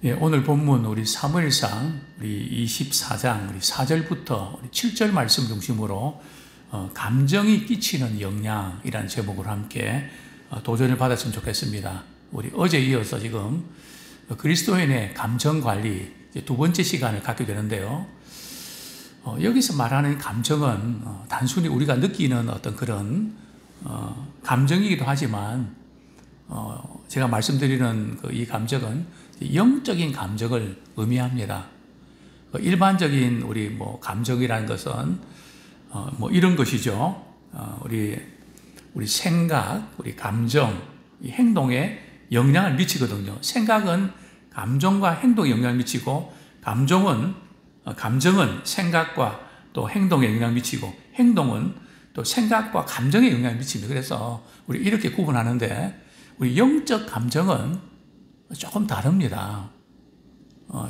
예, 오늘 본문 우리 사무엘상 우리 24장 우리 4절부터 우리 7절 말씀 중심으로 감정이 끼치는 영향이라는 제목으로 함께 도전을 받았으면 좋겠습니다. 우리 어제 이어서 지금 그리스도인의 감정 관리 두 번째 시간을 갖게 되는데요. 여기서 말하는 감정은 단순히 우리가 느끼는 어떤 그런 감정이기도 하지만 제가 말씀드리는 이 감정은 영적인 감정을 의미합니다. 일반적인 우리 감정이라는 것은 이런 것이죠. 우리 생각, 우리 감정, 이 행동에 영향을 미치거든요. 생각은 감정과 행동에 영향을 미치고, 감정은 생각과 또 행동에 영향을 미치고, 행동은 또 생각과 감정에 영향을 미칩니다. 그래서 우리 이렇게 구분하는데, 우리 영적 감정은 조금 다릅니다.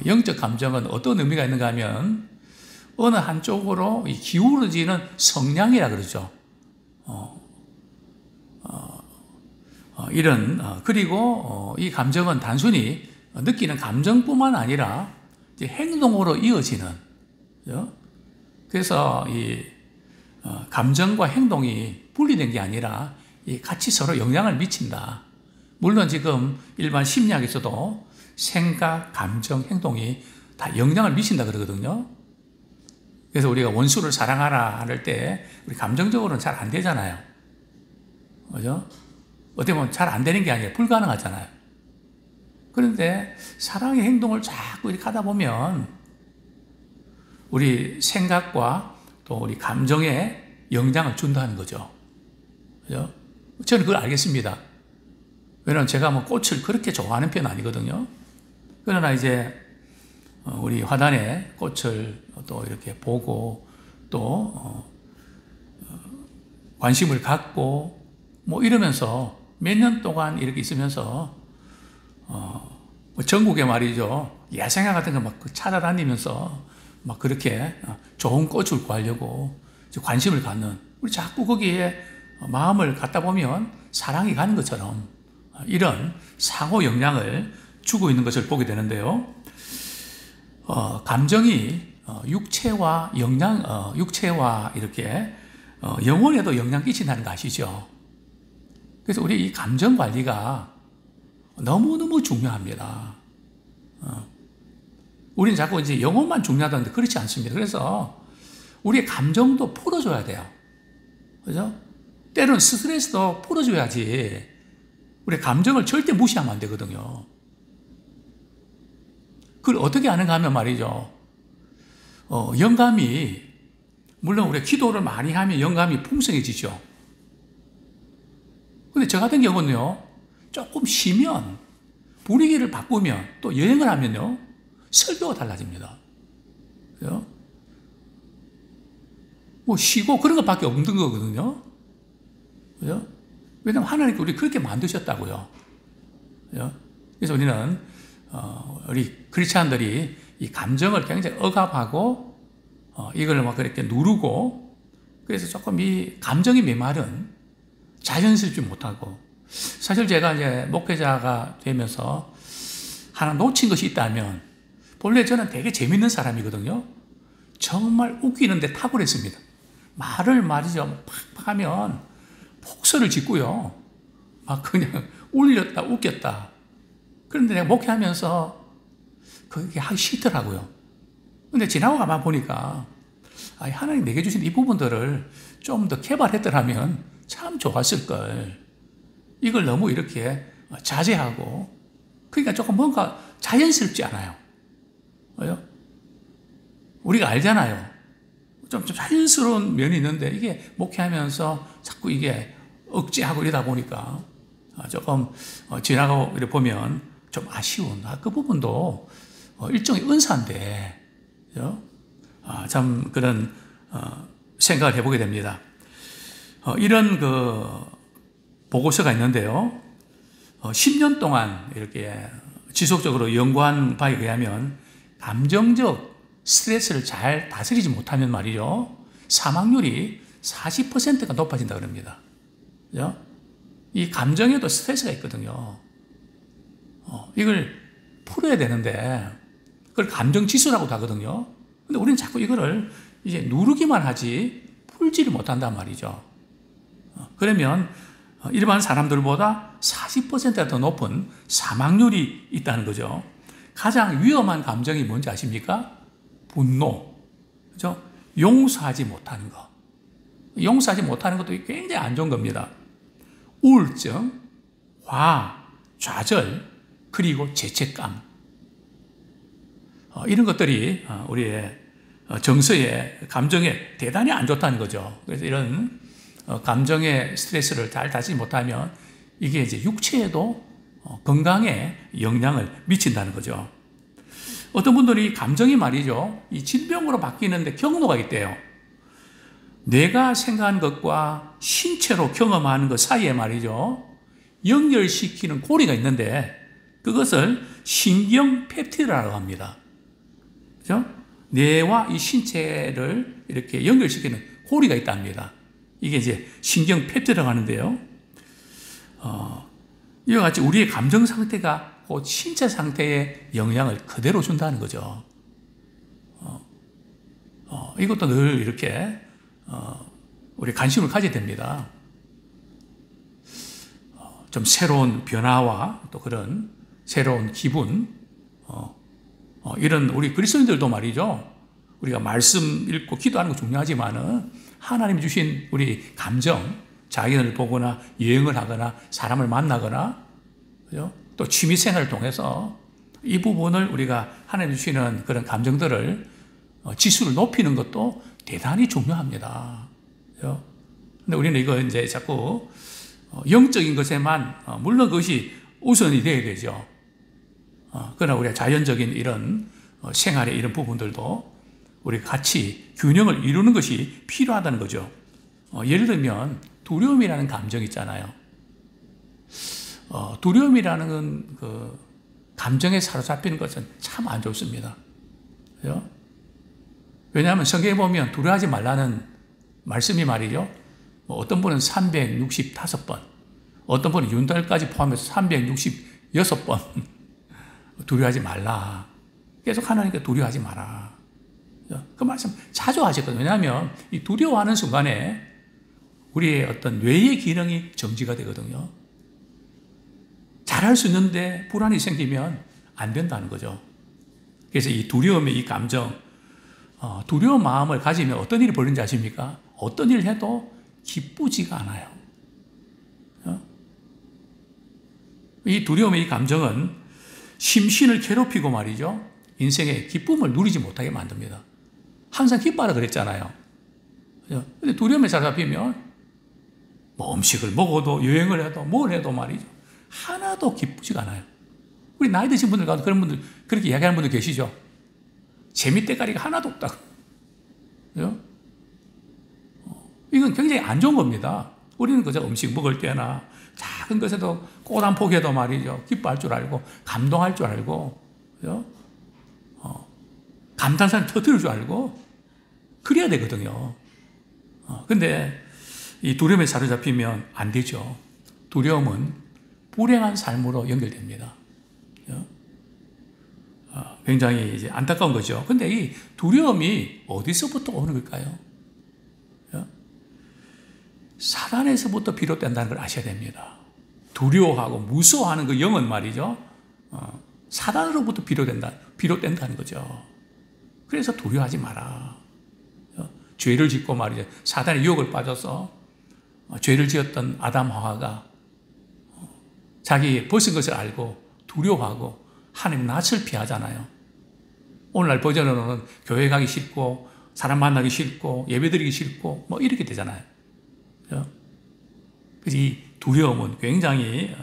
영적 감정은 어떤 의미가 있는가 하면 어느 한쪽으로 기울어지는 성향이라 그러죠. 그리고 이 감정은 단순히 느끼는 감정뿐만 아니라 행동으로 이어지는. 그래서 이 감정과 행동이 분리된 게 아니라 같이 서로 영향을 미친다. 물론 지금 일반 심리학에서도 생각, 감정, 행동이 다 영향을 미친다 그러거든요. 그래서 우리가 원수를 사랑하라 할 때 우리 감정적으로는 잘 안 되잖아요. 그죠? 어떻게 보면 잘 안 되는 게 아니라 불가능하잖아요. 그런데 사랑의 행동을 자꾸 이렇게 하다 보면 우리 생각과 또 우리 감정에 영향을 준다는 거죠. 그죠? 저는 그걸 알겠습니다. 왜냐하면 제가 꽃을 그렇게 좋아하는 편은 아니거든요. 그러나 이제 우리 화단에 꽃을 또 이렇게 보고 또 관심을 갖고 이러면서 몇 년 동안 이렇게 있으면서 전국에 말이죠, 야생화 같은 거 막 찾아다니면서 막 그렇게 좋은 꽃을 구하려고 관심을 갖는, 우리 자꾸 거기에 마음을 갖다 보면 사랑이 가는 것처럼 이런 상호 영향을 주고 있는 것을 보게 되는데요. 감정이 육체와 이렇게 영혼에도 영향 끼친다는 거 아시죠? 그래서 우리 이 감정 관리가 너무너무 중요합니다. 우리는 자꾸 이제 영혼만 중요하다는데 그렇지 않습니다. 그래서 우리의 감정도 풀어줘야 돼요. 그죠? 때로는 스트레스도 풀어줘야지 우리 감정을 절대 무시하면 안 되거든요. 그걸 어떻게 하는가 하면 말이죠. 영감이, 물론 우리가 기도를 많이 하면 영감이 풍성해지죠. 근데 저 같은 경우는요, 조금 쉬면, 분위기를 바꾸면, 또 여행을 하면요, 설교가 달라집니다. 그죠? 쉬고 그런 것밖에 없는 거거든요. 그죠? 왜냐하면 하나님께 우리 그렇게 만드셨다고요. 그래서 우리는 우리 크리스찬들이 이 감정을 굉장히 억압하고 이걸 막 그렇게 누르고, 그래서 조금 이 감정이 메말은 자연스럽지 못하고, 사실 제가 이제 목회자가 되면서 하나 놓친 것이 있다면, 본래 저는 되게 재밌는 사람이거든요. 정말 웃기는데 탁월했습니다. 말을 말이죠, 팍팍 하면 폭설을 짓고요. 막 그냥 울렸다, 웃겼다. 그런데 내가 목회하면서 그게 하기 싫더라고요. 근데 지나고 가만 보니까, 하나님 내게 주신 이 부분들을 좀 더 개발했더라면 참 좋았을걸. 이걸 너무 이렇게 자제하고, 그러니까 조금 뭔가 자연스럽지 않아요. 우리가 알잖아요. 좀 자연스러운 면이 있는데 이게 목회하면서 자꾸 이게 억제하고 이러다 보니까 조금 지나가고 이렇게 보면 좀 아쉬운, 그 부분도 일종의 은사인데, 참 그런 생각을 해보게 됩니다. 이런 보고서가 있는데요. 10년 동안 이렇게 지속적으로 연구한 바에 의하면 감정적 스트레스를 잘 다스리지 못하면 말이죠, 사망률이 40%가 높아진다 그럽니다. 그죠? 이 감정에도 스트레스가 있거든요. 이걸 풀어야 되는데 그걸 감정 지수라고도 하거든요. 근데 우리는 자꾸 이거를 이제 누르기만 하지 풀지를 못한단 말이죠. 그러면 일반 사람들보다 40%가 더 높은 사망률이 있다는 거죠. 가장 위험한 감정이 뭔지 아십니까? 분노. 그죠? 용서하지 못하는 거. 용서하지 못하는 것도 굉장히 안 좋은 겁니다. 우울증, 화, 좌절, 그리고 죄책감. 이런 것들이 우리의 정서에, 감정에 대단히 안 좋다는 거죠. 그래서 이런 감정의 스트레스를 잘 다스리지 못하면 이게 이제 육체에도 건강에 영향을 미친다는 거죠. 어떤 분들이 감정이 말이죠, 이 질병으로 바뀌는데 경로가 있대요. 내가 생각한 것과 신체로 경험하는 것 사이에 말이죠, 연결시키는 고리가 있는데 그것을 신경 펩티드라고 합니다. 그죠? 뇌와 이 신체를 이렇게 연결시키는 고리가 있답니다. 이게 이제 신경 펩티드라고 하는데요. 이와 같이 우리의 감정 상태가 그 신체 상태에 영향을 그대로 준다는 거죠. 이것도 늘 이렇게 우리 관심을 가져야 됩니다. 좀 새로운 변화와 또 그런 새로운 기분, 이런 우리 그리스도인들도 말이죠. 우리가 말씀 읽고 기도하는 거 중요하지만은 하나님이 주신 우리 감정, 자연을 보거나 여행을 하거나 사람을 만나거나, 그죠? 또 취미 생활을 통해서 이 부분을 우리가 하나님 주시는 그런 감정들을 지수를 높이는 것도 대단히 중요합니다. 그죠? 근데 우리는 이거 이제 자꾸 영적인 것에만 물론 그것이 우선이 되어야 되죠. 그러나 우리가 자연적인 이런 생활의 이런 부분들도 우리가 같이 균형을 이루는 것이 필요하다는 거죠. 예를 들면 두려움이라는 감정이 있잖아요. 두려움이라는 그 감정에 사로잡히는 것은 참 안 좋습니다. 그죠? 왜냐하면 성경에 보면 두려워하지 말라는 말씀이 말이죠. 어떤 분은 365번, 어떤 분은 윤달까지 포함해서 366번 두려워하지 말라. 계속 하나님께 두려워하지 마라. 그 말씀 자주 하셨거든요. 왜냐하면 이 두려워하는 순간에 우리의 어떤 뇌의 기능이 정지가 되거든요. 잘할 수 있는데 불안이 생기면 안 된다는 거죠. 그래서 이 두려움의 이 감정, 두려운 마음을 가지면 어떤 일이 벌어지는지 아십니까? 어떤 일을 해도 기쁘지가 않아요. 이 두려움의 이 감정은 심신을 괴롭히고 말이죠. 인생의 기쁨을 누리지 못하게 만듭니다. 항상 기뻐하라 그랬잖아요. 근데 두려움에 사로잡히면 뭐 음식을 먹어도 여행을 해도 뭘 해도 말이죠. 하나도 기쁘지가 않아요. 우리 나이 드신 분들 가도 그런 분들, 그렇게 이야기하는 분들 계시죠? 재미때가리가 하나도 없다고. 이건 굉장히 안 좋은 겁니다. 우리는 그저 음식 먹을 때나 작은 것에도 꽃 한 포기에도 말이죠. 기뻐할 줄 알고, 감동할 줄 알고, 감탄사를 터뜨릴 줄 알고, 그래야 되거든요. 근데 이 두려움에 사로잡히면 안 되죠. 두려움은 불행한 삶으로 연결됩니다. 굉장히 이제 안타까운 거죠. 근데 이 두려움이 어디서부터 오는 걸까요? 사단에서부터 비롯된다는 걸 아셔야 됩니다. 두려워하고 무서워하는 그 영은 말이죠. 사단으로부터 비롯된다는 거죠. 그래서 두려워하지 마라. 죄를 짓고 말이죠. 사단의 유혹을 빠져서 죄를 지었던 아담 하와가 자기 벗은 것을 알고 두려워하고 하나님 낯을 피하잖아요. 오늘날 버전으로는 교회 가기 싫고 사람 만나기 싫고 예배드리기 싫고 뭐 이렇게 되잖아요. 그래서 이 두려움은 굉장히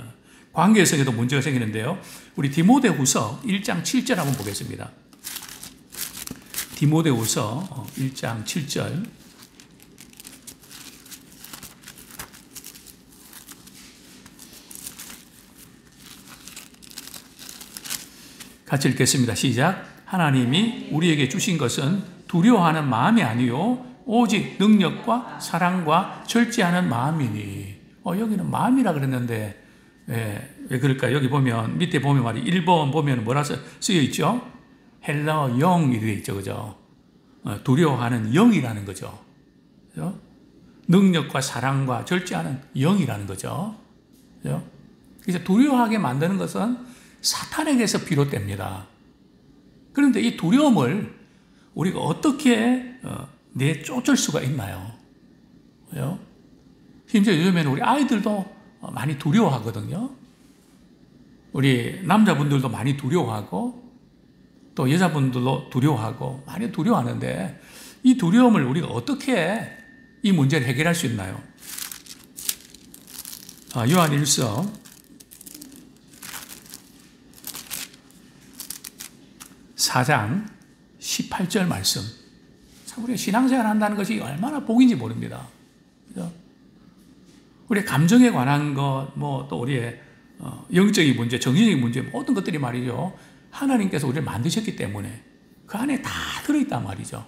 관계성에도 문제가 생기는데요. 우리 디모데후서 1장 7절 한번 보겠습니다. 디모데후서 1장 7절. 같이 읽겠습니다. 시작. 하나님이 우리에게 주신 것은 두려워하는 마음이 아니요 오직 능력과 사랑과 절제하는 마음이니. 여기는 마음이라 그랬는데 왜 그럴까? 여기 보면, 밑에 보면 말이 1번 보면 뭐라 쓰여 있죠? 헬라어 영 이렇게 있죠. 그죠? 두려워하는 영이라는 거죠. 그죠? 능력과 사랑과 절제하는 영이라는 거죠. 그죠? 그래서 두려워하게 만드는 것은 사탄에게서 비롯됩니다. 그런데 이 두려움을 우리가 어떻게 내쫓을 수가 있나요? 그죠? 심지어 요즘에는 우리 아이들도 많이 두려워하거든요. 우리 남자분들도 많이 두려워하고 또 여자분들도 두려워하고 많이 두려워하는데 이 두려움을 우리가 어떻게 이 문제를 해결할 수 있나요? 요한일서 4장 18절 말씀. 참 우리가 신앙생활 한다는 것이 얼마나 복인지 모릅니다. 그죠? 우리의 감정에 관한 것, 또 우리의 영적인 문제, 정신적인 문제, 모든 것들이 말이죠. 하나님께서 우리를 만드셨기 때문에 그 안에 다 들어있단 말이죠.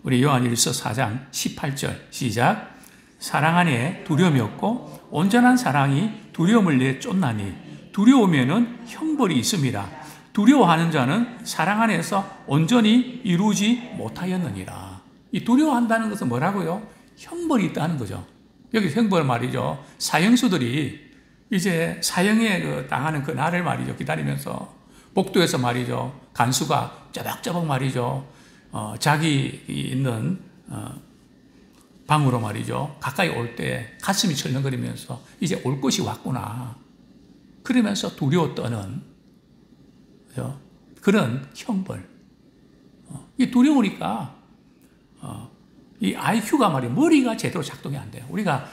우리 요한일서 4장 18절 시작. 사랑 안에 두려움이 없고 온전한 사랑이 두려움을 내쫓나니 두려우면은 형벌이 있습니다. 두려워하는 자는 사랑 안에서 온전히 이루지 못하였느니라. 이 두려워한다는 것은 뭐라고요? 형벌이 있다는 거죠. 여기 형벌 말이죠. 사형수들이 이제 사형에 당하는 그 날을 말이죠. 기다리면서 복도에서 말이죠. 간수가 쪼박쪼박 말이죠. 자기 있는 방으로 말이죠. 가까이 올 때 가슴이 철렁거리면서 이제 올 것이 왔구나. 그러면서 두려워 떠는 그런 형벌. 이 두려우니까 이 IQ가 말이에요. 머리가 제대로 작동이 안 돼요. 우리가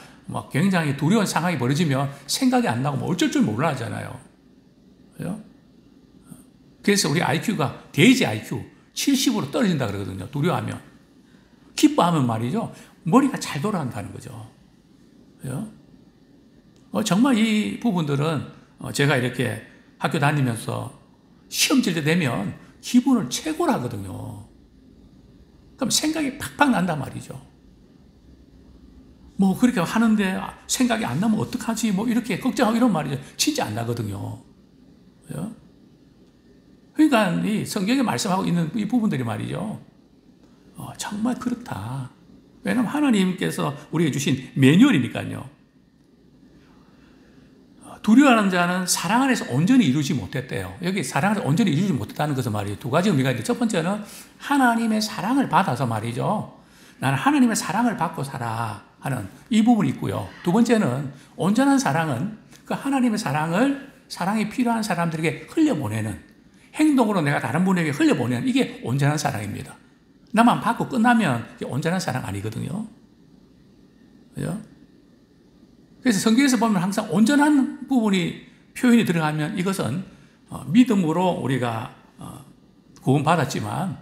굉장히 두려운 상황이 벌어지면 생각이 안 나고 어쩔 줄 몰라 하잖아요. 그죠? 그래서 우리 IQ가 돼지 IQ 70으로 떨어진다 그러거든요. 두려워하면. 기뻐하면 말이죠. 머리가 잘 돌아간다는 거죠. 그죠? 정말 이 부분들은 제가 이렇게 학교 다니면서 시험 칠 때 되면 기분을 최고로 하거든요. 그럼 생각이 팍팍 난단 말이죠. 그렇게 하는데 생각이 안 나면 어떡하지? 이렇게 걱정하고 이런 말이죠. 진짜 안 나거든요. 그죠? 그러니까 이 성경에 말씀하고 있는 이 부분들이 말이죠. 정말 그렇다. 왜냐하면 하나님께서 우리에게 주신 매뉴얼이니까요. 두려워하는 자는 사랑 안에서 온전히 이루지 못했대요. 여기 사랑 안에서 온전히 이루지 못했다는 것은 말이에요. 두 가지 의미가 있는데 첫 번째는 하나님의 사랑을 받아서 말이죠. 나는 하나님의 사랑을 받고 살아 하는 이 부분이 있고요. 두 번째는 온전한 사랑은 그 하나님의 사랑이 필요한 사람들에게 흘려보내는 행동으로 내가 다른 분에게 흘려보내는 이게 온전한 사랑입니다. 나만 받고 끝나면 이게 온전한 사랑 아니거든요. 그죠? 그래서 성경에서 보면 항상 온전한 부분이 표현이 들어가면 이것은 믿음으로 우리가 구원받았지만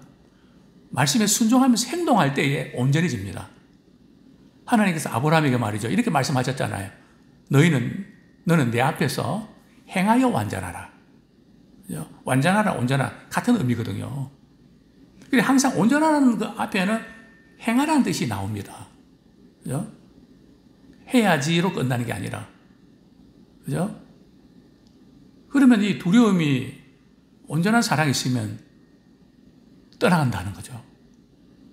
말씀에 순종하면서 행동할 때에 온전해집니다. 하나님께서 아브라함에게 말이죠. 이렇게 말씀하셨잖아요. 너는 내 앞에서 행하여 완전하라. 그죠? 완전하라, 온전하라 같은 의미거든요. 그래서 항상 온전하라는 그 앞에는 행하라는 뜻이 나옵니다. 그죠? 해야지로 끝나는 게 아니라. 그죠? 그러면 이 두려움이 온전한 사랑이 있으면 떠나간다는 거죠.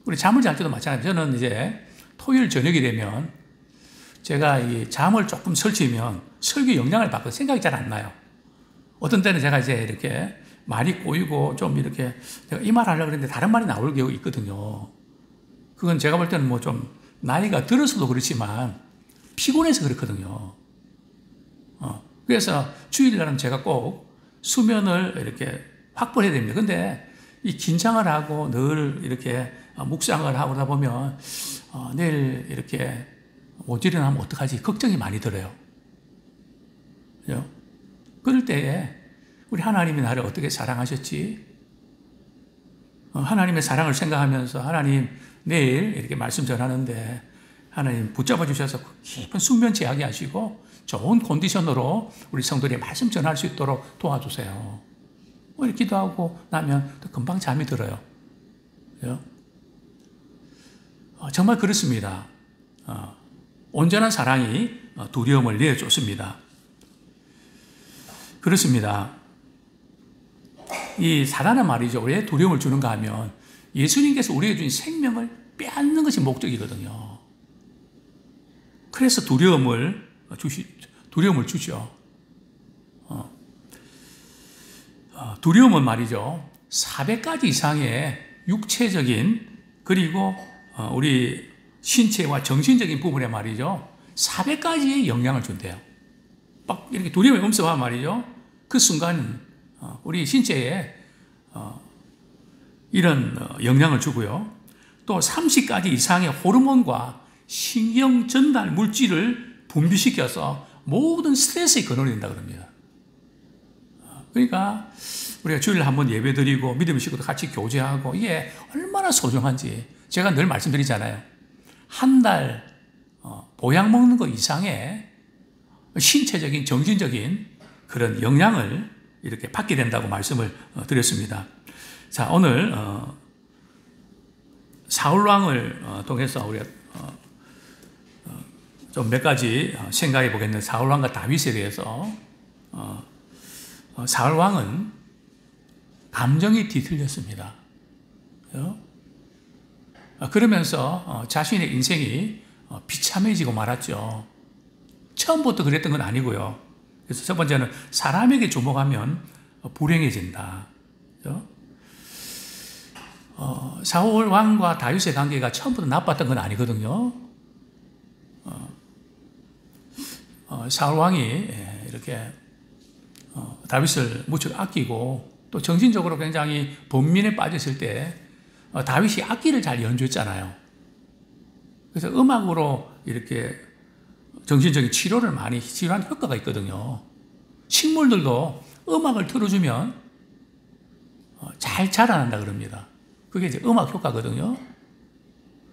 우리 잠을 잘 때도 마찬가지예요. 저는 이제 토요일 저녁이 되면 제가 이 잠을 조금 설치면 설교 영향을 받고 생각이 잘 안 나요. 어떤 때는 제가 이제 이렇게 말이 꼬이고 좀 이렇게 내가 이 말 하려고 그랬는데 다른 말이 나올 경우가 있거든요. 그건 제가 볼 때는 좀 나이가 들어서도 그렇지만 피곤해서 그렇거든요. 그래서 주일날은 제가 꼭 수면을 이렇게 확보해야 됩니다. 근데 이 긴장을 하고 늘 이렇게 묵상을 하다 보면 내일 이렇게 못 일어나면 어떡하지? 걱정이 많이 들어요. 그죠? 그럴 때에 우리 하나님이 나를 어떻게 사랑하셨지? 하나님의 사랑을 생각하면서 하나님 내일 이렇게 말씀 전하는데 하나님 붙잡아 주셔서 깊은 숙면 제하게 하시고 좋은 컨디션으로 우리 성도들이 말씀 전할 수 있도록 도와주세요. 이렇게 기도하고 나면 또 금방 잠이 들어요. 그죠? 정말 그렇습니다. 온전한 사랑이 두려움을 내어줬습니다. 그렇습니다. 이 사단은 말이죠. 왜 두려움을 주는가 하면 예수님께서 우리에게 주신 생명을 빼앗는 것이 목적이거든요. 그래서 두려움을 주죠. 두려움은 말이죠. 400가지 이상의 육체적인 그리고 우리 신체와 정신적인 부분에 말이죠. 400가지의 영향을 준대요. 막 이렇게 두려움이 엄습하면 말이죠. 그 순간 우리 신체에 이런 영향을 주고요. 또 30가지 이상의 호르몬과 신경 전달 물질을 분비시켜서 모든 스트레스의 근원이 된다 그럽니다. 그러니까 우리가 주일에 한번 예배드리고 믿음의 식구도 같이 교제하고 이게 얼마나 소중한지 제가 늘 말씀드리잖아요. 한 달 보약 먹는 것 이상의 신체적인 정신적인 그런 영향을 이렇게 받게 된다고 말씀을 드렸습니다. 자, 오늘 사울왕을 통해서 우리가 좀 몇 가지 생각해 보겠는데, 사울왕과 다윗에 대해서 사울왕은 감정이 뒤틀렸습니다. 그러면서 자신의 인생이 비참해지고 말았죠. 처음부터 그랬던 건 아니고요. 그래서 첫 번째는 사람에게 주목하면 불행해진다. 사울 왕과 다윗의 관계가 처음부터 나빴던 건 아니거든요. 사울 왕이 이렇게 다윗을 무척 아끼고 또 정신적으로 굉장히 번민에 빠졌을 때 다윗이 악기를 잘 연주했잖아요. 그래서 음악으로 이렇게 정신적인 치료를 많이 치료한 효과가 있거든요. 식물들도 음악을 틀어주면 잘 자라난다 그럽니다. 그게 이제 음악 효과거든요.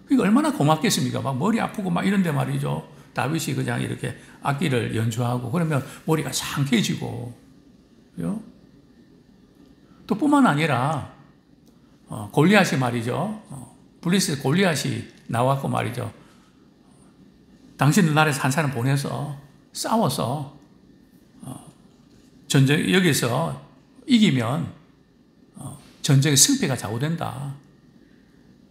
그게 얼마나 고맙겠습니까? 막 머리 아프고 막 이런데 말이죠. 다윗이 그냥 이렇게 악기를 연주하고 그러면 머리가 상쾌해지고. 또 뿐만 아니라 골리앗이 말이죠. 블리스 골리앗이 나왔고 말이죠. 당신들 나라에서 한 사람 보내서 싸워서 전쟁 여기서 이기면 전쟁의 승패가 좌우된다.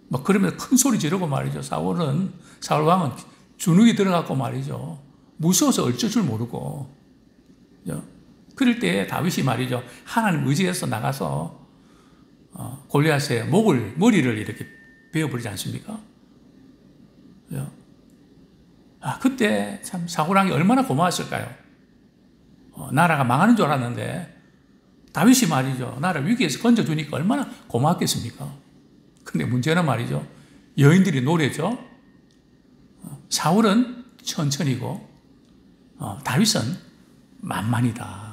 막 그러면서 큰 소리 지르고 말이죠. 사울 왕은 주눅이 들어갔고 말이죠. 무서워서 어쩔 줄 모르고. 그럴 때 다윗이 말이죠. 하나님 의지해서 나가서 골리앗의 머리를 이렇게 베어버리지 않습니까? 그때 참 사울 왕이 얼마나 고마웠을까요? 나라가 망하는 줄 알았는데 다윗이 말이죠. 나라를 위기에서 건져주니까 얼마나 고마웠겠습니까? 근데 문제는 말이죠. 여인들이 노래죠. 사울은 천천히고 다윗은 만만이다.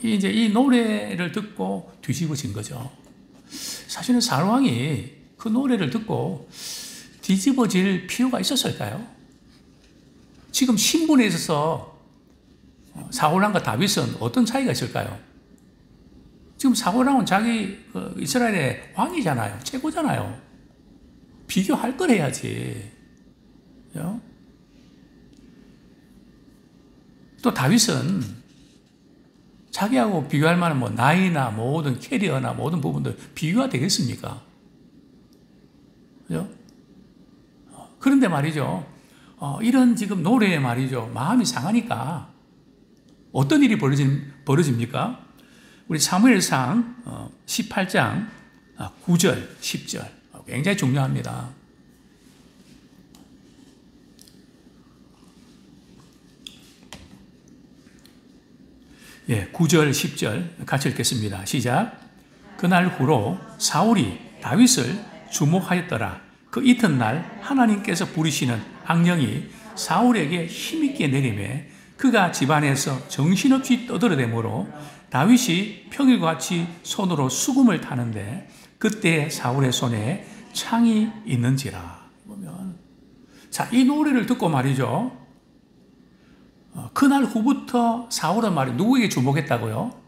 이제 이 노래를 듣고 뒤집어진 거죠. 사실은 사울 왕이 그 노래를 듣고 뒤집어질 필요가 있었을까요? 지금 신분에 있어서 사울 왕과 다윗은 어떤 차이가 있을까요? 지금 사울 왕은 자기 이스라엘의 왕이잖아요. 최고잖아요. 비교할 걸 해야지. 또 다윗은 자기하고 비교할 만한 뭐 나이나 모든 캐리어나 모든 부분들 비교가 되겠습니까? 그죠? 그런데 말이죠. 이런 지금 노래에 말이죠. 마음이 상하니까 어떤 일이 벌어집니까? 우리 사무엘상 18장 9절, 10절 굉장히 중요합니다. 예, 9절, 10절 같이 읽겠습니다. 시작. 그날 후로 사울이 다윗을 주목하였더라. 그 이튿날 하나님께서 부리시는 악령이 사울에게 힘있게 내리매 그가 집안에서 정신없이 떠들어대므로 다윗이 평일과 같이 손으로 수금을 타는데 그때 사울의 손에 창이 있는지라. 보면 자, 이 노래를 듣고 말이죠. 그날 후부터 사울은 말이 누구에게 주목했다고요?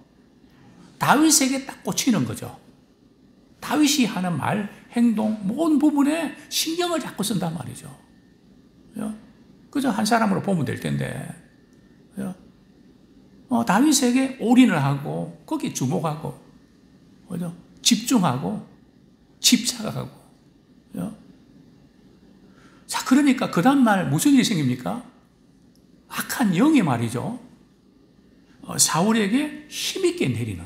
다윗에게 딱 꽂히는 거죠. 다윗이 하는 말, 행동, 모든 부분에 신경을 자꾸 쓴단 말이죠. 그저 한 사람으로 보면 될 텐데. 다윗에게 올인을 하고 거기에 주목하고 그죠? 집중하고 집착하고 그죠? 자, 그러니까 그 다음날 무슨 일이 생깁니까? 악한 영이 말이죠. 사울에게 힘있게 내리는.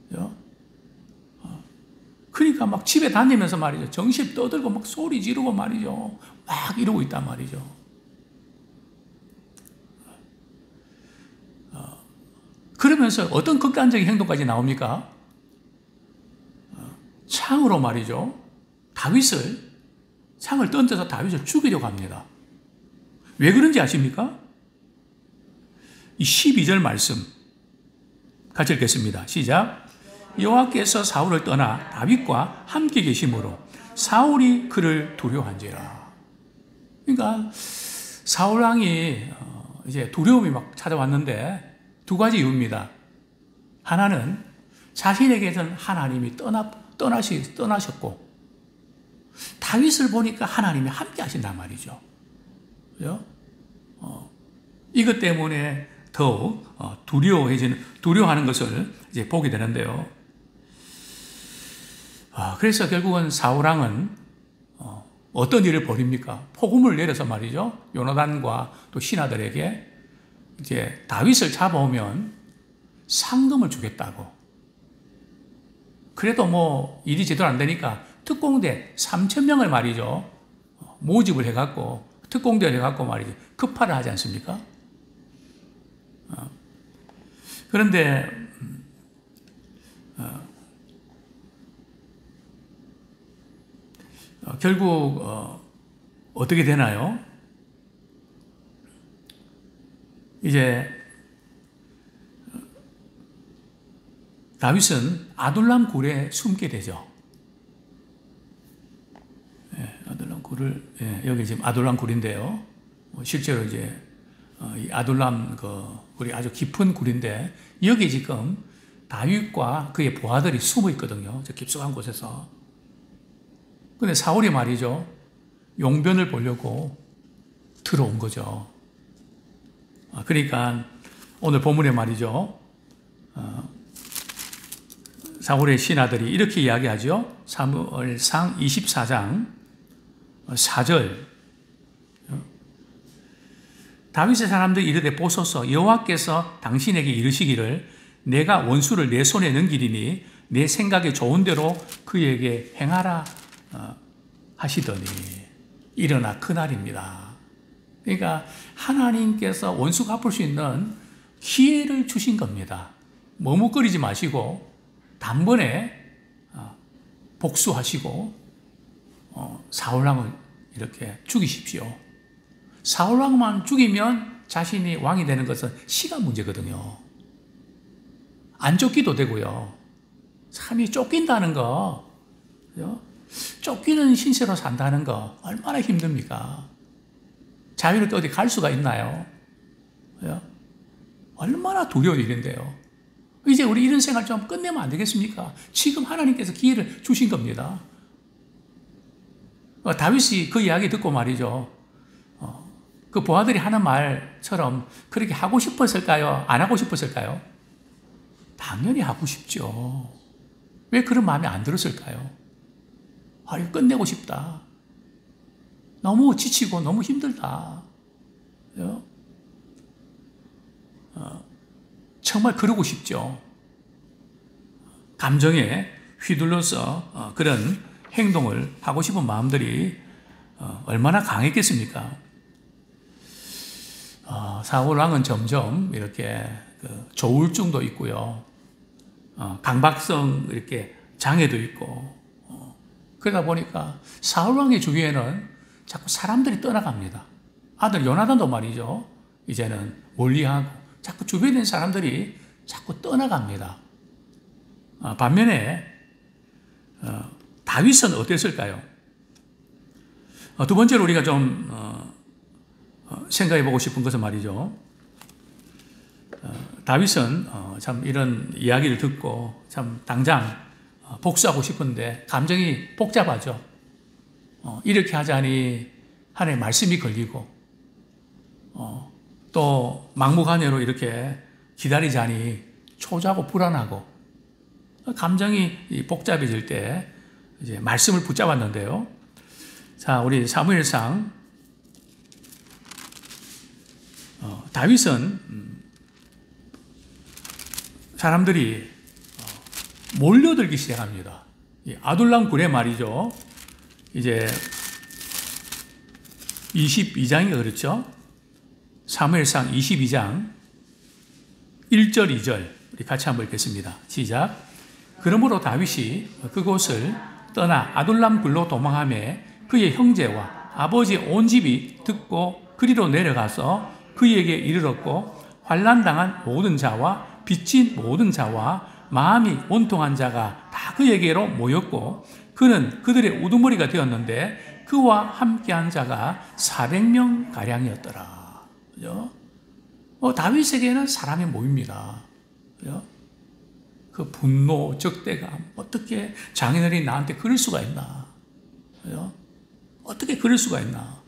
그죠? 그러니까 막 집에 다니면서 말이죠. 정신 떠들고 막 소리 지르고 말이죠. 막 이러고 있단 말이죠. 그러면서 어떤 극단적인 행동까지 나옵니까? 창으로 말이죠. 창을 던져서 다윗을 죽이려고 합니다. 왜 그런지 아십니까? 이 12절 말씀 같이 읽겠습니다. 시작. 여호와께서 사울을 떠나 다윗과 함께 계심으로 사울이 그를 두려워한지라. 그러니까 사울 왕이 이제 두려움이 막 찾아왔는데 두 가지 이유입니다. 하나는 자신에게는 하나님이 떠나셨고 다윗을 보니까 하나님이 함께 하신단 말이죠. 그죠? 이것 때문에 더욱 두려워하는 것을 이제 보게 되는데요. 그래서 결국은 사울왕은 어떤 일을 벌입니까? 폭음을 내려서 말이죠. 요나단과 또 신하들에게 이제 다윗을 잡아오면 상금을 주겠다고. 그래도 뭐 일이 제대로 안 되니까 특공대 3,000명을 말이죠. 모집을 해갖고 특공대를 해갖고 말이죠. 급파를 하지 않습니까? 그런데 결국 어떻게 되나요? 이제 다윗은 아둘람 굴에 숨게 되죠. 아둘람 굴을 여기 지금 아둘람 굴인데요. 실제로 이제 이 아둘람 굴이 아주 깊은 굴인데 여기 지금 다윗과 그의 부하들이 숨어 있거든요. 저 깊숙한 곳에서. 근데 사울이 말이죠. 용변을 보려고 들어온 거죠. 그러니까 오늘 본문에 말이죠. 사울의 신하들이 이렇게 이야기하죠. 사무엘상 24장 4절. 다윗의 사람들이 이르되 보소서 여호와께서 당신에게 이르시기를 내가 원수를 내 손에 넘기리니 내 생각에 좋은 대로 그에게 행하라 하시더니 일어나 그날입니다. 그러니까 하나님께서 원수 갚을 수 있는 기회를 주신 겁니다. 머뭇거리지 마시고 단번에 복수하시고 사울왕을 이렇게 죽이십시오. 사울왕만 죽이면 자신이 왕이 되는 것은 시간 문제거든요. 안 쫓기도 되고요. 참 이 쫓긴다는 거, 쫓기는 신세로 산다는 거 얼마나 힘듭니까? 자유롭게 어디 갈 수가 있나요? 얼마나 두려운 일인데요. 이제 우리 이런 생활 좀 끝내면 안 되겠습니까? 지금 하나님께서 기회를 주신 겁니다. 다윗이 그 이야기 듣고 말이죠. 그 부하들이 하는 말처럼 그렇게 하고 싶었을까요? 안 하고 싶었을까요? 당연히 하고 싶죠. 왜 그런 마음이 안 들었을까요? 이거 끝내고 싶다. 너무 지치고 너무 힘들다. 정말 그러고 싶죠. 감정에 휘둘러서 그런 행동을 하고 싶은 마음들이 얼마나 강했겠습니까? 사울왕은 점점 이렇게 조울증도 있고요. 강박성 이렇게 장애도 있고 그러다 보니까 사울왕의 주위에는 자꾸 사람들이 떠나갑니다. 아들 요나단도 말이죠. 이제는 멀리하고 자꾸 주변에 있는 사람들이 자꾸 떠나갑니다. 반면에 다윗은 어땠을까요? 두 번째로 우리가 좀 생각해 보고 싶은 것은 말이죠. 다윗은 참 이런 이야기를 듣고 참 당장 복수하고 싶은데 감정이 복잡하죠. 이렇게 하자니 하나님의 말씀이 걸리고 또 막무가내로 이렇게 기다리자니 초조하고 불안하고 감정이 복잡해질 때 이제 말씀을 붙잡았는데요. 자, 우리 사무엘상 다윗은 사람들이 몰려들기 시작합니다. 아둘람 굴에 말이죠. 이제 22장이 그렇죠. 사무엘상 22장 1절 2절 우리 같이 한번 읽겠습니다. 시작. 그러므로 다윗이 그곳을 떠나 아둘람 굴로 도망하며 그의 형제와 아버지 온 집이 듣고 그리로 내려가서 그에게 이르렀고 환난당한 모든 자와 빚진 모든 자와 마음이 온통한 자가 다 그에게로 모였고 그는 그들의 우두머리가 되었는데 그와 함께한 자가 400명 가량이었더라. 그죠? 다윗에게는 사람이 모입니다. 그죠? 그 분노, 적대감, 어떻게 장인어른이 나한테 그럴 수가 있나? 그죠? 어떻게 그럴 수가 있나?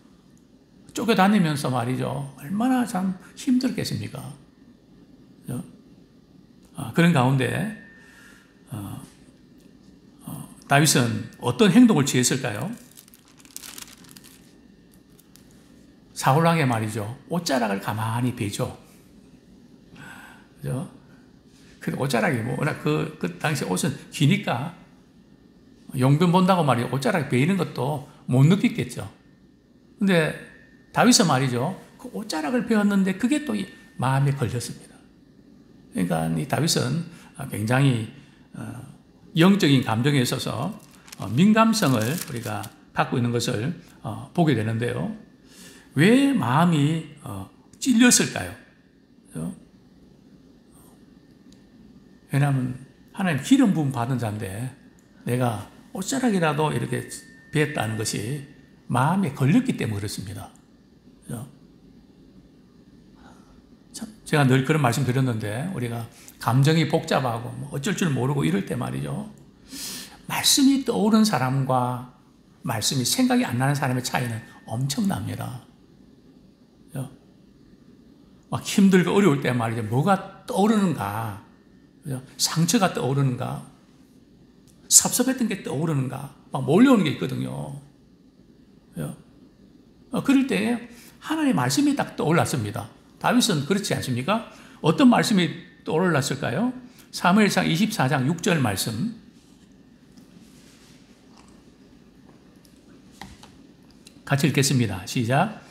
쫓겨다니면서 말이죠. 얼마나 참 힘들겠습니까? 그죠? 그런 가운데 다윗은 어떤 행동을 취했을까요? 사울왕의 말이죠. 옷자락을 가만히 베죠. 그죠? 그 옷자락이 워낙 그 당시 옷은 기니까 용변 본다고 말이죠. 옷자락 베이는 것도 못 느꼈겠죠. 근데 다윗은 말이죠. 그 옷자락을 베었는데 그게 또 마음에 걸렸습니다. 그러니까 이 다윗은 굉장히 영적인 감정에 있어서 민감성을 우리가 갖고 있는 것을 보게 되는데요. 왜 마음이 찔렸을까요? 왜냐하면 하나님 기름 부음 받은 자인데 내가 옷자락이라도 이렇게 베었다는 것이 마음에 걸렸기 때문에 그렇습니다. 제가 늘 그런 말씀 드렸는데 우리가 감정이 복잡하고 어쩔 줄 모르고 이럴 때 말이죠. 말씀이 떠오른 사람과 말씀이 생각이 안 나는 사람의 차이는 엄청납니다. 막 힘들고 어려울 때 말이죠. 뭐가 떠오르는가? 상처가 떠오르는가? 섭섭했던 게 떠오르는가? 막 몰려오는 게 있거든요. 그럴 때 하나님의 말씀이 딱 떠올랐습니다. 다윗은 그렇지 않습니까? 어떤 말씀이 떠올랐을까요? 사무엘상 24장 6절 말씀 같이 읽겠습니다. 시작.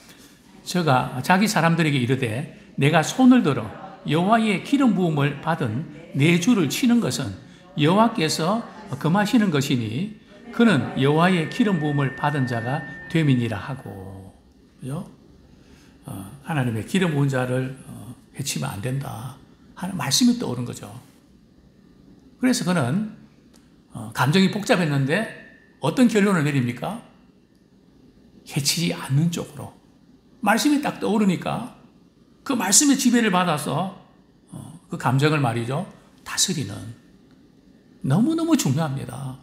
저가 자기 사람들에게 이르되 내가 손을 들어 여호와의 기름 부음을 받은 내 주를 치는 것은 여호와께서 금하시는 것이니 그는 여호와의 기름 부음을 받은 자가 됨이니라 하고. 그죠? 하나님의 기름 부은 자를 해치면 안 된다 하는 말씀이 떠오른 거죠. 그래서 그는 감정이 복잡했는데 어떤 결론을 내립니까? 해치지 않는 쪽으로. 말씀이 딱 떠오르니까 그 말씀의 지배를 받아서 그 감정을 말이죠. 다스리는. 너무너무 중요합니다.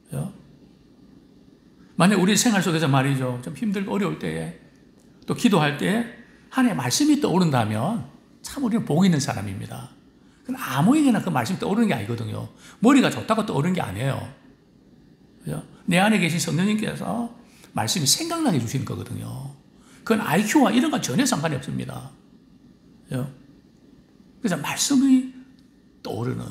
그죠? 만약 우리 생활 속에서 말이죠. 좀 힘들고 어려울 때에 또 기도할 때 하나님의 말씀이 떠오른다면 참 우리는 복 있는 사람입니다. 아무에게나 그 말씀이 떠오르는 게 아니거든요. 머리가 좋다고 떠오르는 게 아니에요. 그죠? 내 안에 계신 성령님께서 말씀이 생각나게 해주시는 거거든요. 그건 IQ와 이런 건 전혀 상관이 없습니다. 그죠? 그래서 말씀이 떠오르는.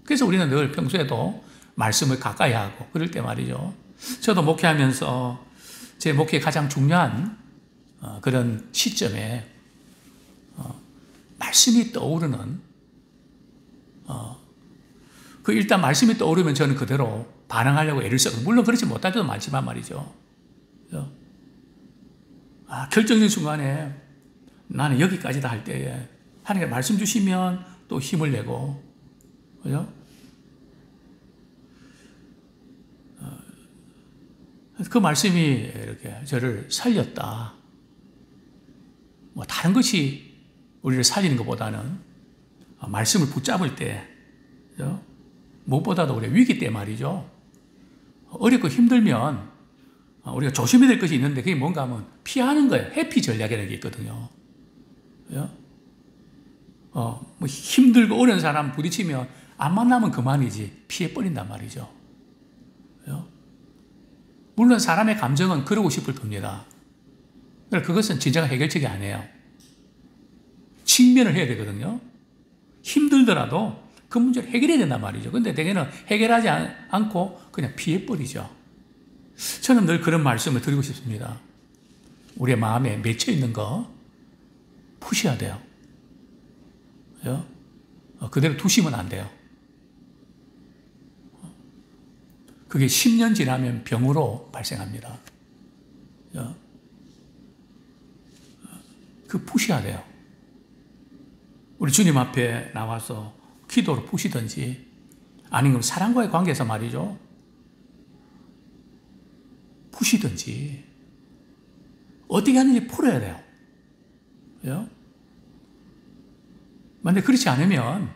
그래서 우리는 늘 평소에도 말씀을 가까이 하고 그럴 때 말이죠. 저도 목회하면서 제 목회의 가장 중요한 그런 시점에 말씀이 떠오르는 그 일단 말씀이 떠오르면 저는 그대로 반응하려고 애를 써요. 물론 그렇지 못할 때도 많지만 말이죠. 결정적인 순간에 나는 여기까지다 할 때에 하나님께 말씀 주시면 또 힘을 내고, 그죠? 그 말씀이 이렇게 저를 살렸다. 뭐 다른 것이 우리를 살리는 것보다는 말씀을 붙잡을 때, 그죠? 무엇보다도 우리 위기 때 말이죠. 어렵고 힘들면 우리가 조심해야 될 것이 있는데 그게 뭔가 하면 피하는 거예요. 회피 전략이라는 게 있거든요. 그죠? 뭐 힘들고 어려운 사람 부딪히면 안 만나면 그만이지 피해버린단 말이죠. 물론 사람의 감정은 그러고 싶을 겁니다. 그러나 그것은 진정한 해결책이 아니에요. 직면을 해야 되거든요. 힘들더라도 그 문제를 해결해야 된단 말이죠. 근데 대개는 해결하지 않고 그냥 피해버리죠. 저는 늘 그런 말씀을 드리고 싶습니다. 우리의 마음에 맺혀 있는 거 푸셔야 돼요. 그대로 두시면 안 돼요. 그게 10년 지나면 병으로 발생합니다. 그 푸셔야 돼요. 우리 주님 앞에 나와서 기도로 푸시든지 아니면 사랑과의 관계에서 말이죠. 푸시든지 어떻게 하는지 풀어야 돼요. 만약에 그렇지 않으면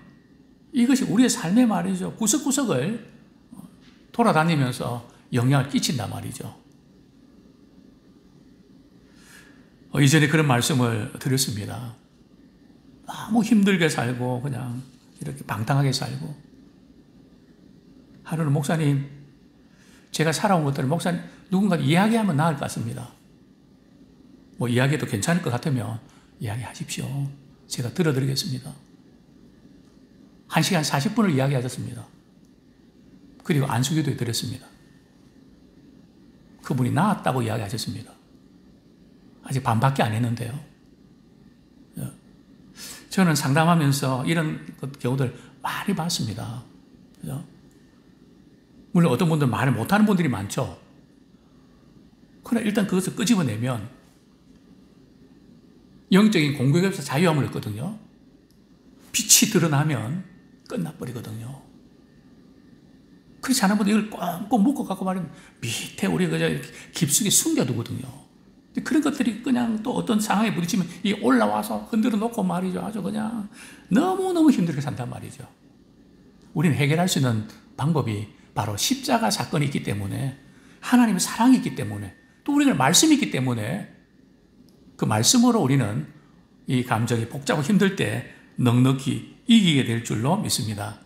이것이 우리의 삶의 말이죠. 구석구석을 돌아다니면서 영향을 끼친단 말이죠. 이전에 그런 말씀을 드렸습니다. 너무 힘들게 살고 그냥 이렇게 방탕하게 살고 하루는 목사님 제가 살아온 것들을 목사님 누군가 이야기하면 나을 것 같습니다. 뭐 이야기해도 괜찮을 것 같으면 이야기하십시오. 제가 들어드리겠습니다. 1시간 40분을 이야기하셨습니다. 그리고 안수기도 드렸습니다. 그분이 나았다고 이야기하셨습니다. 아직 반밖에 안 했는데요. 저는 상담하면서 이런 경우들 많이 봤습니다. 물론 어떤 분들은 말을 못하는 분들이 많죠. 그러나 일단 그것을 끄집어내면 영적인 공격에서 자유함을 얻거든요. 빛이 드러나면 끝나버리거든요. 그렇지 않은 분들 이걸 꽁꽁 묶어갖고 말하면 밑에 우리가 그저 깊숙이 숨겨두거든요. 그런 것들이 그냥 또 어떤 상황에 부딪히면 이 올라와서 흔들어 놓고 말이죠. 아주 그냥 너무너무 힘들게 산단 말이죠. 우리는 해결할 수 있는 방법이 바로 십자가 사건이 있기 때문에 하나님의 사랑이 있기 때문에 또 우리가 말씀이 있기 때문에 그 말씀으로 우리는 이 감정이 복잡하고 힘들 때 넉넉히 이기게 될 줄로 믿습니다.